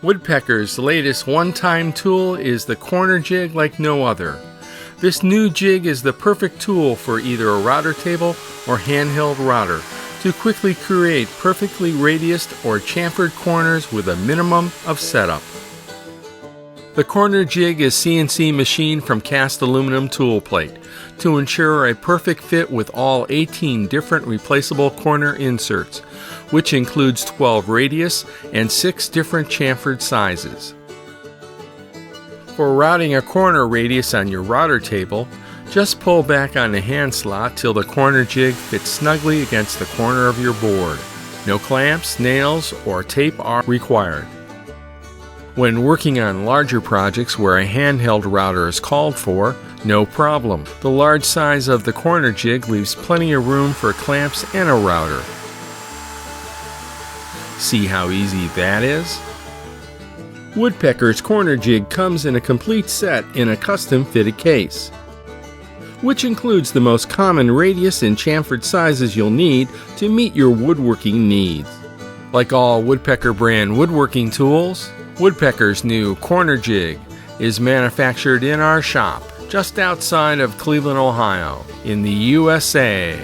Woodpeckers' latest one-time tool is the Corner Jig like no other. This new jig is the perfect tool for either a router table or handheld router to quickly create perfectly radiused or chamfered corners with a minimum of setup. The Corner Jig is CNC machined from cast aluminum tool plate to ensure a perfect fit with all 18 different replaceable corner inserts, which includes 12 radius and 6 different chamfered sizes. For routing a corner radius on your router table, just pull back on the hand slot till the Corner Jig fits snugly against the corner of your board. No clamps, nails, or tape are required. When working on larger projects where a handheld router is called for, no problem. The large size of the Corner Jig leaves plenty of room for clamps and a router. See how easy that is? Woodpecker's Corner Jig comes in a complete set in a custom fitted case, which includes the most common radius and chamfered sizes you'll need to meet your woodworking needs. Like all Woodpecker brand woodworking tools, Woodpecker's new Corner Jig is manufactured in our shop just outside of Cleveland, Ohio, in the USA.